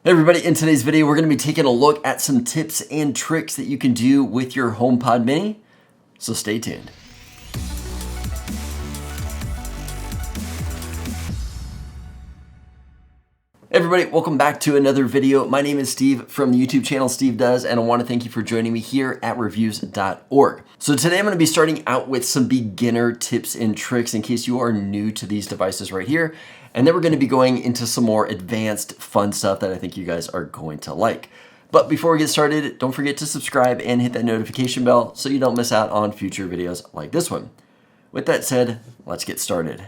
Hey everybody, in today's video we're going to be taking a look at some tips and tricks that you can do with your HomePod mini, so stay tuned. Hey everybody, welcome back to another video. My name is Steve from the YouTube channel Steve Does, and I want to thank you for joining me here at reviews.org. So today I'm going to be starting out with some beginner tips and tricks in case you are new to these devices right here. And then we're going to be going into some more advanced fun stuff that I think you guys are going to like. But before we get started, don't forget to subscribe and hit that notification bell so you don't miss out on future videos like this one. With that said, let's get started.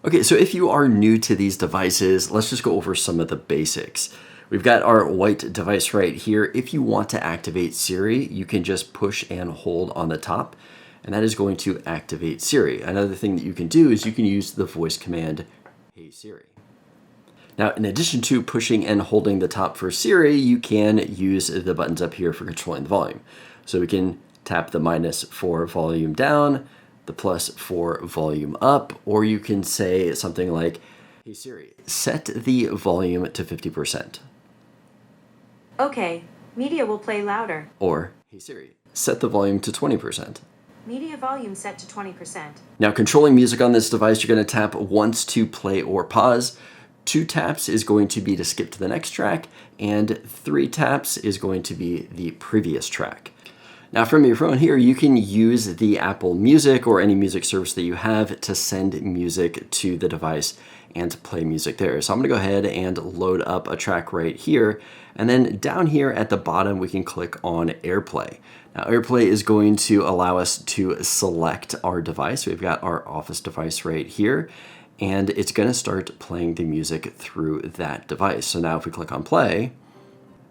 Okay, so if you are new to these devices, let's just go over some of the basics. We've got our white device right here. If you want to activate Siri, you can just push and hold on the top, and that is going to activate Siri. Another thing that you can do is you can use the voice command, Hey Siri. Now, in addition to pushing and holding the top for Siri, you can use the buttons up here for controlling the volume. So we can tap the minus for volume down, the plus for volume up, or you can say something like, Hey Siri, set the volume to 50%. Okay, media will play louder. Or, Hey Siri, set the volume to 20%. Media volume set to 20%. Now, controlling music on this device, you're going to tap once to play or pause. 2 taps is going to be to skip to the next track, and 3 taps is going to be the previous track. Now, from your phone here, you can use the Apple Music or any music service that you have to send music to the device and to play music there. So I'm going to go ahead and load up a track right here. And then down here at the bottom, we can click on AirPlay. Now, AirPlay is going to allow us to select our device. We've got our office device right here, and it's going to start playing the music through that device. So now if we click on play,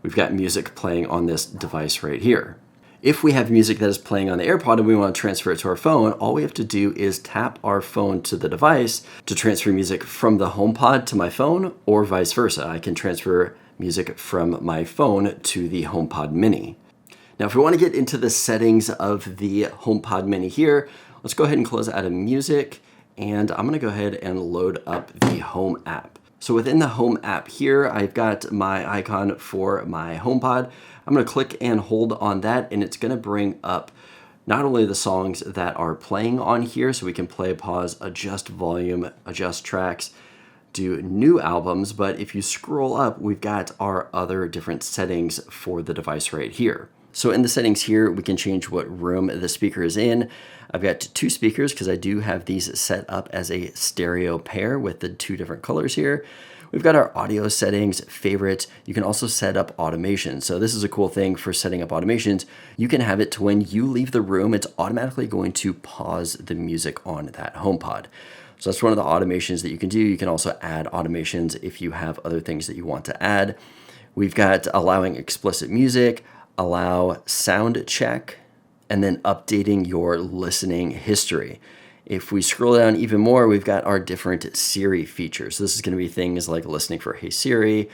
we've got music playing on this device right here. If we have music that is playing on the AirPod and we want to transfer it to our phone, all we have to do is tap our phone to the device to transfer music from the HomePod to my phone, or vice versa. I can transfer music from my phone to the HomePod mini. Now, if we want to get into the settings of the HomePod mini here, let's go ahead and close out of music, and I'm going to go ahead and load up the Home app. So within the Home app here, I've got my icon for my HomePod. I'm going to click and hold on that, and it's going to bring up not only the songs that are playing on here, so we can play, pause, adjust volume, adjust tracks, do new albums, but if you scroll up, we've got our other different settings for the device right here. So in the settings here, we can change what room the speaker is in. I've got 2 speakers because I do have these set up as a stereo pair with the 2 different colors here. We've got our audio settings, favorite. You can also set up automation. So this is a cool thing for setting up automations. You can have it to when you leave the room, it's automatically going to pause the music on that HomePod. So that's one of the automations that you can do. You can also add automations if you have other things that you want to add. We've got allowing explicit music, allow sound check, and then updating your listening history. If we scroll down even more, we've got our different Siri features. So this is going to be things like listening for Hey Siri,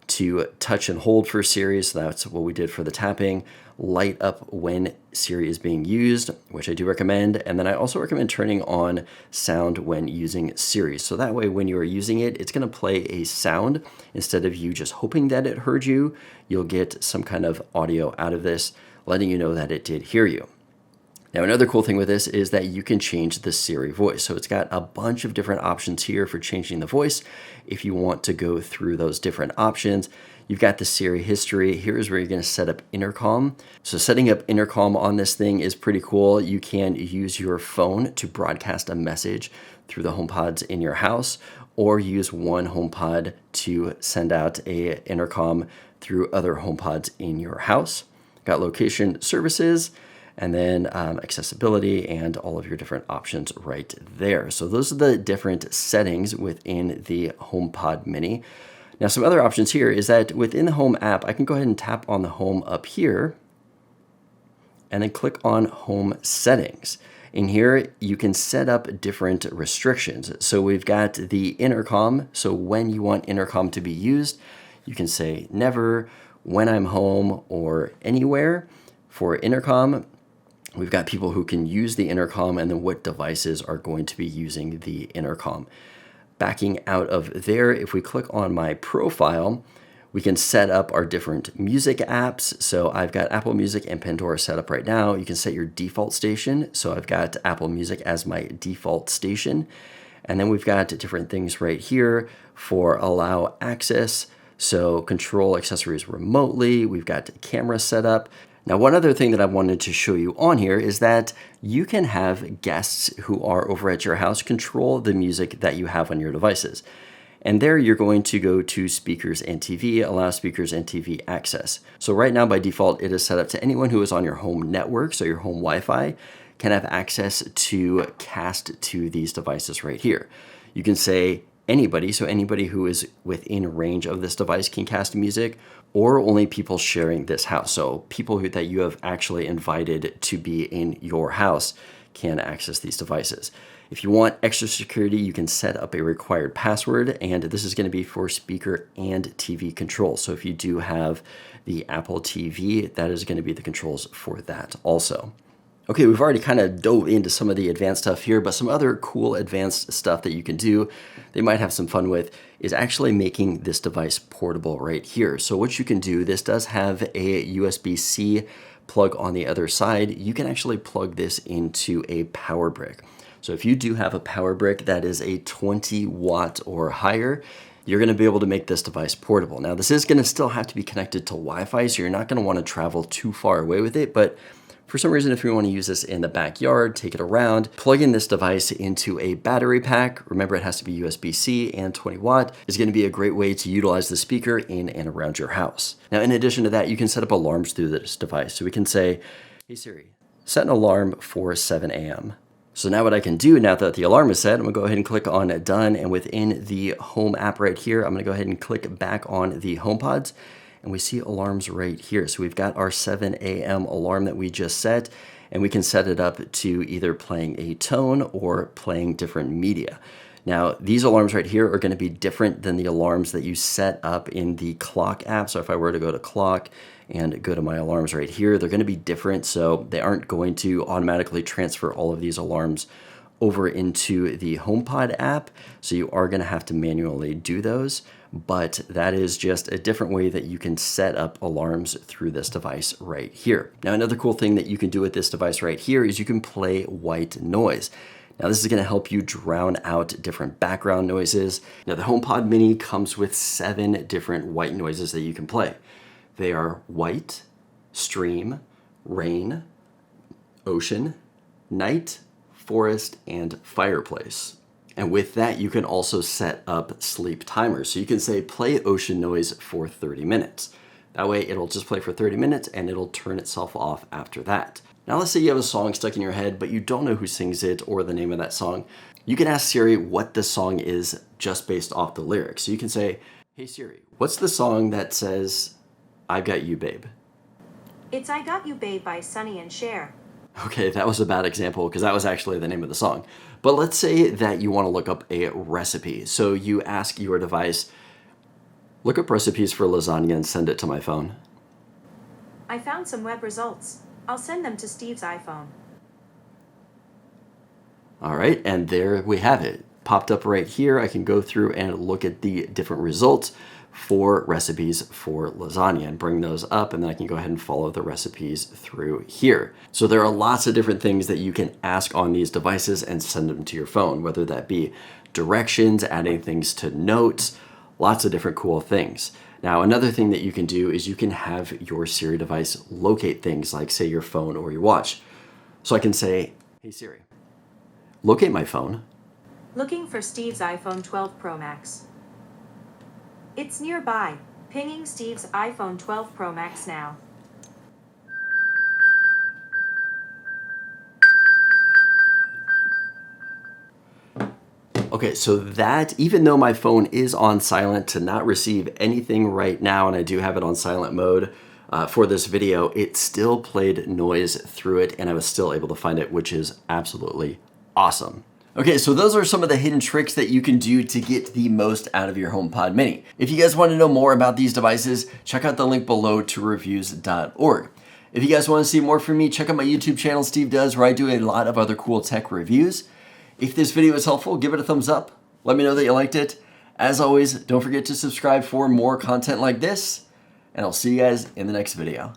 to touch and hold for Siri, so that's what we did for the tapping, light up when Siri is being used, which I do recommend, and then I also recommend turning on sound when using Siri. So that way when you are using it, it's going to play a sound instead of you just hoping that it heard you. You'll get some kind of audio out of this, letting you know that it did hear you. Now, another cool thing with this is that you can change the Siri voice. So it's got a bunch of different options here for changing the voice. If you want to go through those different options, you've got the Siri history. Here's where you're going to set up intercom. So setting up intercom on this thing is pretty cool. You can use your phone to broadcast a message through the HomePods in your house, or use one HomePod to send out a intercom through other HomePods in your house. Got location services, and then accessibility and all of your different options right there. So those are the different settings within the HomePod mini. Now, some other options here is that within the Home app, I can go ahead and tap on the Home up here and then click on Home Settings. In here, you can set up different restrictions. So we've got the intercom. So when you want intercom to be used, you can say never, when I'm home, or anywhere. For intercom, we've got people who can use the intercom and then what devices are going to be using the intercom. Backing out of there, if we click on my profile, We can set up our different music apps. So I've got Apple Music and Pandora set up right now. You can set your default station. So I've got Apple Music as my default station. And then we've got different things right here for allow access. So control accessories remotely. We've got camera set up. Now, one other thing that I wanted to show you on here is that you can have guests who are over at your house control the music that you have on your devices. And there you're going to go to speakers and TV, allow speakers and TV access. So right now by default, it is set up to anyone who is on your home network, so your home Wi-Fi, can have access to cast to these devices right here. You can say anybody, so anybody who is within range of this device can cast music, or only people sharing this house. So people that you have actually invited to be in your house can access these devices. If you want extra security, you can set up a required password, and this is going to be for speaker and TV control. So if you do have the Apple TV, that is going to be the controls for that also. Okay, we've already kind of dove into some of the advanced stuff here, but some other cool advanced stuff that you can do, they might have some fun with, is actually making this device portable right here. So what you can do, this does have a USB-C plug on the other side. You can actually plug this into a power brick. So if you do have a power brick that is a 20 watt or higher, you're going to be able to make this device portable. Now, this is going to still have to be connected to Wi-Fi, so you're not going to want to travel too far away with it, but for some reason, if you want to use this in the backyard, take it around, plug in this device into a battery pack. Remember, it has to be USB-C and 20 watt is going to be a great way to utilize the speaker in and around your house. Now, in addition to that, you can set up alarms through this device. So we can say, hey Siri, set an alarm for 7 a.m. So now what I can do, now that the alarm is set, I'm gonna go ahead and click on done. And within the home app right here, I'm gonna go ahead and click back on the HomePods. And we see alarms right here. So we've got our 7 a.m. alarm that we just set, and we can set it up to either playing a tone or playing different media. Now, these alarms right here are going to be different than the alarms that you set up in the clock app. So if I were to go to clock and go to my alarms right here, they're going to be different. So they aren't going to automatically transfer all of these alarms over into the HomePod app. So you are going to have to manually do those. But that is just a different way that you can set up alarms through this device right here. Now, another cool thing that you can do with this device right here is you can play white noise. Now, this is going to help you drown out different background noises. Now, the HomePod Mini comes with 7 different white noises that you can play. They are white, stream, rain, ocean, night, forest, and fireplace. And with that, you can also set up sleep timers. So you can say, play ocean noise for 30 minutes. That way it'll just play for 30 minutes and it'll turn itself off after that. Now let's say you have a song stuck in your head, but you don't know who sings it or the name of that song. You can ask Siri what the song is just based off the lyrics. So you can say, hey Siri, what's the song that says, I Got You Babe? It's I Got You Babe by Sonny and Cher. Okay, that was a bad example because that was actually the name of the song. But let's say that you want to look up a recipe. So you ask your device, look up recipes for lasagna and send it to my phone. I found some web results. I'll send them to Steve's iPhone. All right, and there we have it. Popped up right here. I can go through and look at the different results for recipes for lasagna and bring those up, and then I can go ahead and follow the recipes through here. So there are lots of different things that you can ask on these devices and send them to your phone, whether that be directions, adding things to notes, lots of different cool things. Now, another thing that you can do is you can have your Siri device locate things like, say, your phone or your watch. So I can say, hey Siri, locate my phone. Looking for Steve's iPhone 12 Pro Max. It's nearby. Pinging Steve's iPhone 12 Pro Max now. Okay, so that, even though my phone is on silent to not receive anything right now, and I do have it on silent mode for this video, it still played noise through it, and I was still able to find it, which is absolutely awesome. Okay, so those are some of the hidden tricks that you can do to get the most out of your HomePod Mini. If you guys want to know more about these devices, check out the link below to reviews.org. If you guys want to see more from me, check out my YouTube channel, Steve Does, where I do a lot of other cool tech reviews. If this video is helpful, give it a thumbs up. Let me know that you liked it. As always, don't forget to subscribe for more content like this, and I'll see you guys in the next video.